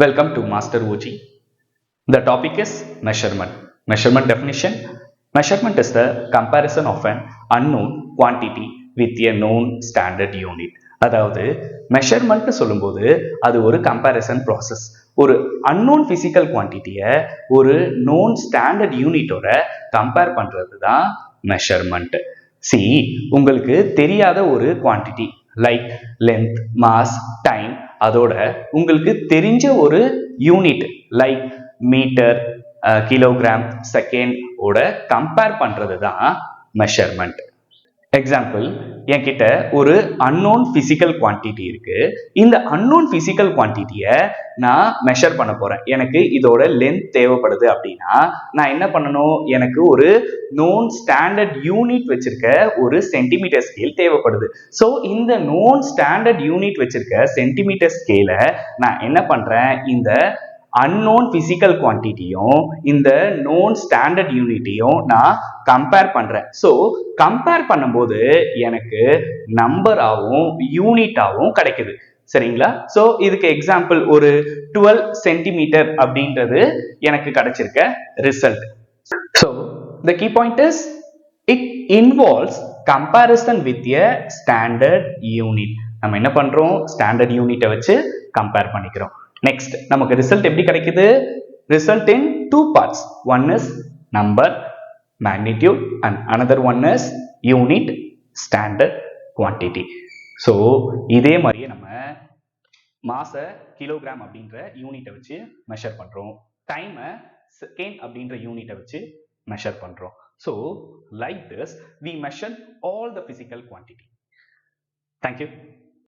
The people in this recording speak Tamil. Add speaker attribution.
Speaker 1: Welcome to Master OG. The topic is measurement. Measurement definition. Measurement is the comparison of an unknown quantity with a known standard unit. அதாவது மெஷர்மெண்ட் சொல்லும்போது அது ஒரு கம்பேரிசன் ப்ராசஸ். ஒரு அன்னோன் பிசிக்கல் குவான்டிட்டியை ஒரு நோன் ஸ்டாண்டர்ட் யூனிட்டோட கம்பேர் பண்றது தான் மெஷர்மெண்ட். உங்களுக்கு தெரியாத ஒரு quantity like length, mass, time, அதோட உங்களுக்கு தெரிஞ்ச ஒரு unit like metre, kilogram, second ஓட கம்பேர் பண்றது தான் மெஷர்மெண்ட். எக்ஸாம்பிள், என்கிட்ட ஒரு அன்னோன் பிசிக்கல் குவான்டிட்டி இருக்கு. இந்த அன்னோன் பிசிக்கல் குவான்டிட்டியை நான் மெஷர் பண்ண போறேன். எனக்கு இதோட லென்த் தேவைப்படுது அப்படின்னா நான் என்ன பண்ணணும்? எனக்கு ஒரு நோன் ஸ்டாண்டர்ட் யூனிட் வச்சிருக்க ஒரு சென்டிமீட்டர் ஸ்கேல் தேவைப்படுது. ஸோ இந்த நோன் ஸ்டாண்டர்ட் யூனிட் வச்சிருக்க சென்டிமீட்டர் ஸ்கேலை நான் என்ன பண்றேன்? இந்த அன்னோன் பிசிக்கல் குவான்டிட்டியும் இந்த நோன் ஸ்டாண்டர்ட் யூனிட்டையும் நான் கம்பேர் பண்றேன். ஸோ கம்பேர் பண்ணும்போது எனக்கு நம்பராகவும் யூனிட்டாகவும் கிடைக்குது. சரிங்களா? ஸோ இதுக்கு எக்ஸாம்பிள் ஒரு 12 சென்டிமீட்டர் அப்படின்றது எனக்கு கிடைச்சிருக்க result. So the key point is it involves comparison with a standard unit. நம்ம என்ன பண்றோம்? ஸ்டாண்டர்ட் யூனிட்டை வச்சு கம்பேர் பண்ணிக்கிறோம். நெக்ஸ்ட், நமக்கு ரிசல்ட் எப்படி கிடைக்குது? Result in two parts. One is number, magnitude, and another one is unit, standard quantity. So இதே மாதிரியே நம்ம மாச கிலோகிராம் அப்படின்ற யூனிட்டை வச்சு மெஷர் பண்றோம். டைமை செகண்ட் அப்படின்ற யூனிட்டை வச்சு மெஷர் பண்றோம். So like this we measure all the physical quantity. Thank you.